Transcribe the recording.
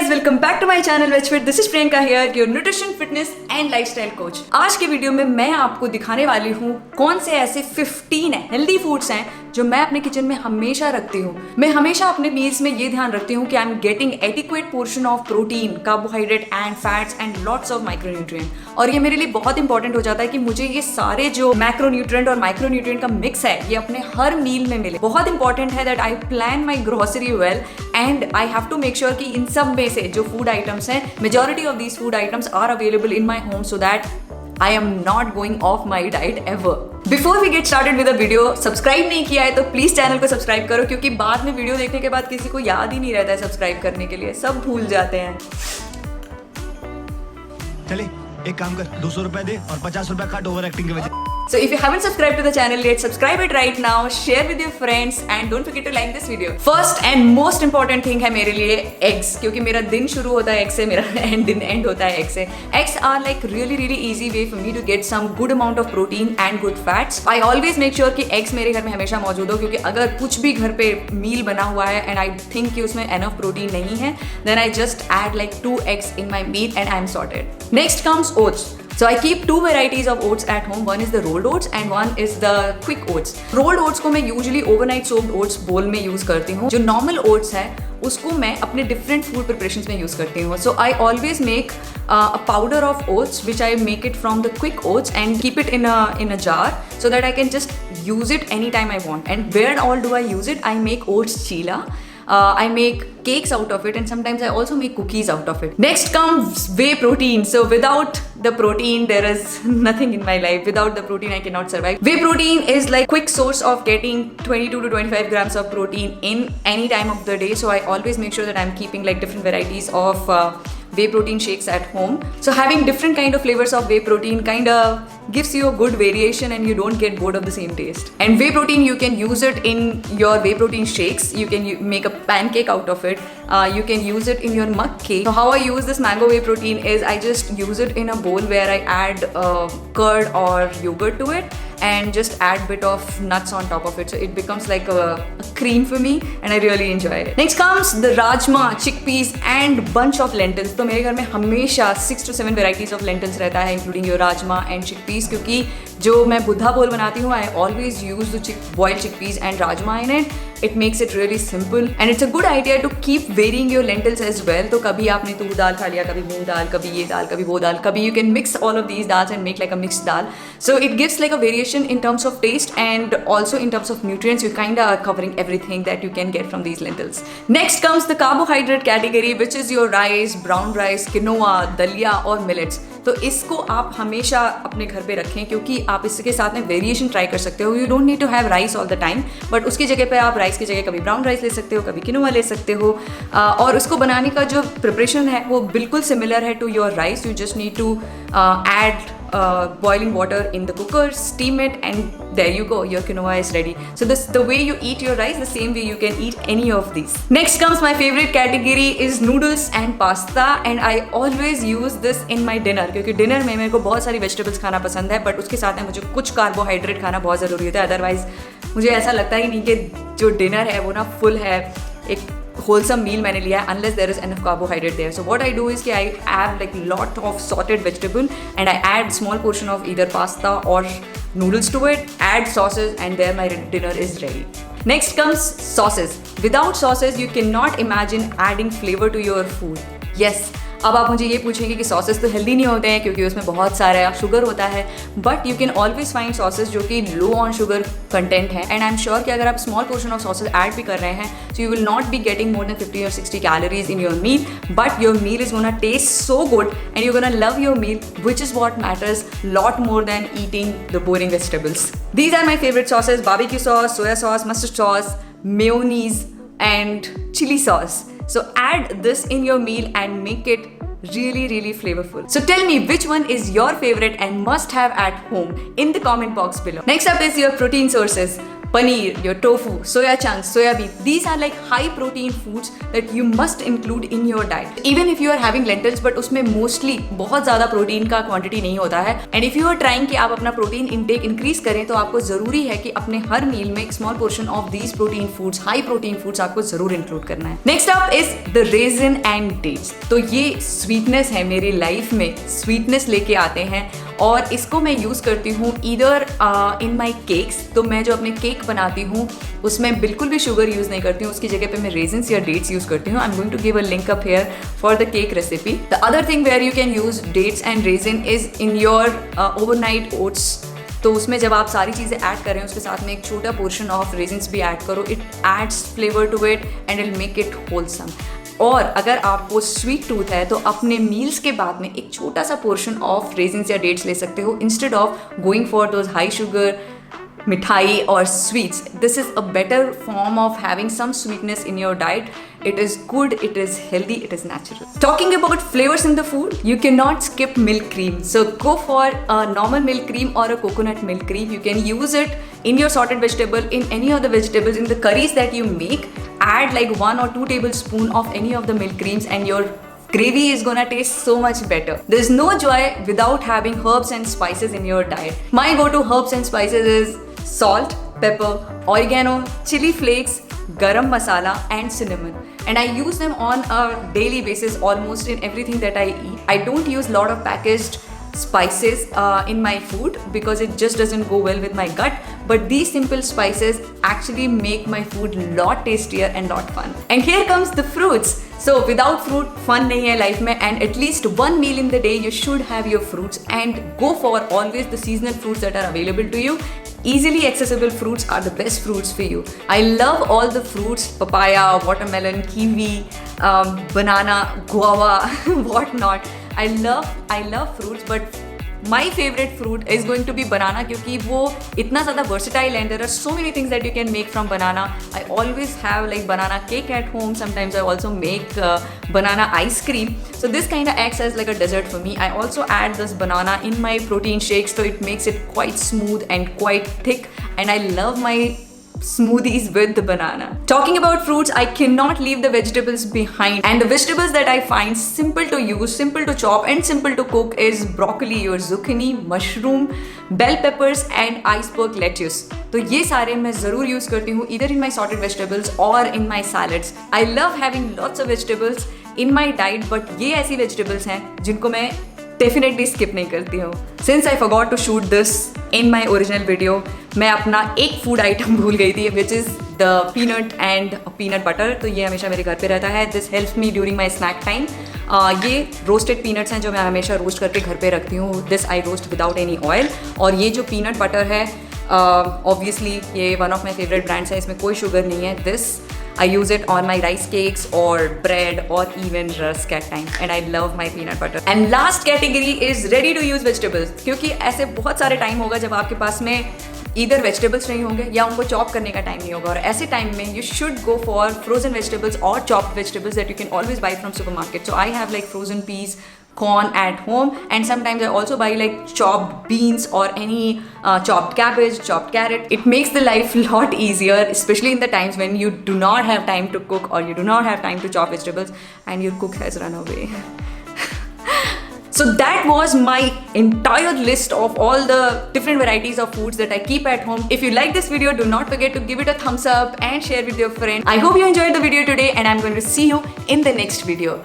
guys, welcome back to my channel VegFit. This is Priyanka here, your nutrition, fitness and lifestyle coach. आज के video में मैं आपको दिखाने वाली हूँ कौन से ऐसे 15 हेल्दी फूड्स हैं जो मैं अपने किचन में हमेशा रखती हूँ। मैं हमेशा अपने मील्स में ये ध्यान रखती हूँ कि I am getting adequate portion of protein, carbohydrate and fats and lots of micronutrient. और ये मेरे लिए बहुत इंपॉर्टेंट हो जाता है कि मुझे ये सारे जो मैक्रोन्यूट्रिएंट और माइक्रोन्यूट्रिएंट का मिक्स है ये अपने हर मील में मिले। बहुत इंपॉर्टेंट है that I plan my grocery well and I have to make sure कि इन सब में से जो फूड आइटम्स हैं, majority of these food items are available in my home so that I am not going off my diet ever. Before we get started with the video, subscribe नहीं किया है तो प्लीज चैनल को subscribe करो, क्योंकि बाद में video देखने के बाद किसी को याद ही नहीं रहता है सब्सक्राइब करने के लिए, सब भूल जाते हैं। चले एक काम कर, 200 रुपए दे और 50 रुपए काट ओवर एक्टिंग के वजह। So if you haven't subscribed to the channel yet, subscribe it right now, share with your friends and don't forget to like this video. First and most important thing है मेरे लिए eggs, क्योंकि मेरा दिन शुरू होता है egg से, मेरा दिन end होता है egg से। Eggs are like really easy way for me to get some good amount of protein and good fats. I always make sure कि eggs मेरे घर में हमेशा मौजूद हो, क्योंकि अगर कुछ भी घर पे मील बना हुआ है and I think कि उसमें enough protein नहीं है, then I just add like 2 eggs in my meal and I'm sorted. Next comes oats. So I keep 2 varieties of oats at home. One is the rolled oats and one is the quick oats. Rolled oats को मैं usually overnight soaked oats bowl में use करती हूँ। जो normal oats है उसको मैं अपने different food preparations में use करती हूँ। So I always make a powder of oats which I make it from the quick oats and keep it in a jar so that I can just use it anytime I want. And where all do I use it? I make oats chila. I make cakes out of it and sometimes I also make cookies out of it. Next comes whey protein. So without the protein there is nothing in my life. Without the protein I cannot survive. Whey protein is like quick source of getting 22 to 25 grams of protein in any time of the day. So I always make sure that I'm keeping like different varieties of whey protein shakes at home. So having different kind of flavors of whey protein kind of gives you a good variation and you don't get bored of the same taste. And whey protein, you can use it in your whey protein shakes. You can make a pancake out of it. You can use it in your mug cake. So how I use this mango whey protein is I just use it in a bowl where I add curd or yogurt to it and just add bit of nuts on top of it. So it becomes like a cream for me and I really enjoy it. Next comes the rajma, chickpeas and bunch of lentils. तो मेरे घर में हमेशा 6 to 7 varieties of lentils रहता है, including your rajma and chickpeas, क्योंकि जो मैं बुद्धा बोल बनाती हूँ I always use the boiled chickpeas and rajma in it. It makes it really simple and it's a good idea to keep varying your lentils as well. तो कभी आपने तूर दाल खा लिया, कभी मूंग दाल, कभी ये दाल, कभी वो दाल, कभी you can mix all of these dals and make like a mixed dal. So it gives like a variation in terms of taste and also in terms of nutrients. You kind of are covering everything that you can get from these lentils. Next comes the carbohydrate category, which is your rice, brown rice, quinoa, dalia और millets. तो इसको आप हमेशा अपने घर पे रखें, क्योंकि आप इसके साथ में वेरिएशन ट्राई कर सकते हो. You don't need to have rice all the time, but उसकी जगह पे आप राइस की जगह कभी ब्राउन राइस ले सकते हो, कभी किनोआ ले सकते हो. और उसको बनाने का जो प्रिपरेशन है वो बिल्कुल सिमिलर है to your rice. You just need to add boiling water in the cooker, steam it, and there you go, your quinoa is ready. So this the way you eat your rice, the same way you can eat any of these. Next comes my favorite category is noodles and pasta, and I always use this in my dinner, क्योंकि dinner में मेरे को बहुत सारी vegetables खाना पसंद है, but उसके साथ में मुझे कुछ कार्बोहाइड्रेट खाना बहुत ज़रूरी होता है. अदरवाइज मुझे ऐसा लगता ही नहीं कि जो डिनर है वो ना फुल है, एक wholesome meal मैंने लिया है, unless there is enough carbohydrate there. So what I do is कि I add like lot of sorted vegetable and I add small portion of either pasta or noodles to it, add sauces, and there my dinner is ready. Next comes sauces. Without sauces you cannot imagine adding flavor to your food. Yes. अब आप मुझे ये पूछेंगे कि sauces तो healthy नहीं होते हैं क्योंकि उसमें बहुत सारा शुगर होता है, but you can always find sauces जो कि लो ऑन शुगर कंटेंट है. एंड आई एम श्योर कि अगर आप small portion of sauces add भी कर रहे हैं, so you will not be getting more than 50 or 60 calories in your meal, but your meal is gonna taste so good and you gonna love your meal, which is what matters lot more than eating the boring vegetables. These are my favourite sauces: barbecue sauce, soya sauce, mustard sauce, mayonnaise and chili sauce. So add this in your meal and make it really flavorful. So tell me which one is your favorite and must have at home in the comment box below. Next up is your protein sources. paneer, your tofu, soya chunks, soya bean. These are like high protein foods that you must include in your diet. Even if you are having lentils, but उसमें mostly बहुत ज़्यादा protein का quantity नहीं होता है. And if you are trying कि आप अपना प्रोटीन इंटेक इंक्रीज करें तो आपको ज़रूरी है कि अपने हर मील में एक small portion of these protein foods, high protein foods आपको ज़रूर इंक्लूड करना है. Next up is the raisin and dates. तो ये स्वीटनेस है मेरी लाइफ में, स्वीटनेस लेके आते हैं और इसको मैं यूज़ करती हूँ ईदर इन माई केक्स. तो मैं जो अपने केक बनाती हूँ उसमें बिल्कुल भी शुगर यूज़ नहीं करती हूँ, उसकी जगह पे मैं रेजिन्स या डेट्स यूज़ करती हूँ. I am going to give a link up here for the cake recipe. The other thing where you can use dates and raisin is in your overnight oats. तो उसमें जब आप सारी चीज़ें add करें उसके साथ में एक छोटा पोर्शन ऑफ रेजिन्स भी ऐड करो. It adds flavour to it and will make it wholesome. और अगर आपको स्वीट टूथ है तो अपने मील्स के बाद में एक छोटा सा पोर्शन ऑफ रेजिन्स या डेट्स ले सकते हो instead of going for those high sugar मिठाई और sweets. This is a better form of having some sweetness in your diet. It is good, it is healthy, it is natural. Talking about flavors in the food, you cannot skip milk cream. So go for a normal milk cream or a coconut milk cream. You can use it in your sorted vegetable, in any of the vegetables, in the curries that you make. Add like 1 or 2 tablespoons of any of the milk creams and your gravy is gonna taste so much better. There's no joy without having herbs and spices in your diet. My go-to herbs and spices is salt, pepper, oregano, chili flakes, garam masala and cinnamon, and I use them on a daily basis almost in everything that I eat. I don't use lot of packaged spices in my food because it just doesn't go well with my gut, but these simple spices actually make my food lot tastier and lot fun. And here comes the fruits. So without fruit fun nahi hai life mein, and at least one meal in the day you should have your fruits, and go for always the seasonal fruits that are available to you. Easily accessible fruits are the best fruits for you. I love all the fruits, papaya, watermelon, kiwi, banana, guava, whatnot. I love fruits, but my favorite fruit is going to be banana क्योंकि वो इतना ज़्यादा versatile and there are so many things that you can make from banana. I always have like banana cake at home. Sometimes I also make banana ice cream. So this kind of acts as like a dessert for me. I also add this banana in my protein shakes, so it makes it quite smooth and quite thick, and I love my smoothies with the banana. Talking about fruits, I cannot leave the vegetables behind, and the vegetables that I find simple to use, simple to chop and simple to cook is broccoli, your zucchini, mushroom, bell peppers and iceberg lettuce. तो ये सारे मैं ज़रूर use करती हूँ either in my sorted vegetables or in my salads. I love having lots of vegetables in my diet, but ये ऐसी vegetables हैं जिनको मैं डेफिनेटली स्किप नहीं करती हूँ. Since I forgot to shoot this in my original video, मैं अपना एक फूड आइटम भूल गई थी which is the peanut and peanut butter. तो ये हमेशा मेरे घर पे रहता है. This helps me during my snack time. ये रोस्टेड पीनट्स हैं जो मैं हमेशा रोस्ट करके घर पे रखती हूँ. This I roast without any oil. और ये जो पीनट बटर है ऑब्वियसली ये one of my favourite brands है. इसमें कोई शुगर नहीं है. This I use it on my rice cakes or bread or even rusk at times, and I love my peanut butter. And last category is ready to use vegetables. क्योंकि ऐसे बहुत सारे time होगा जब आपके पास में either vegetables नहीं होंगे या उनको चॉप करने का टाइम नहीं होगा, और ऐसे टाइम में you should go for frozen vegetables or chopped vegetables that you can always buy from supermarket. So I have like frozen peas, corn at home, and sometimes I also buy like chopped beans or any chopped cabbage, chopped carrot. It makes the life a lot easier, especially in the times when you do not have time to cook or you do not have time to chop vegetables and your cook has run away. So that was my entire list of all the different varieties of foods that I keep at home. If you like this video, do not forget to give it a thumbs up and share with your friend. I hope you enjoyed the video today, and I'm going to see you in the next video.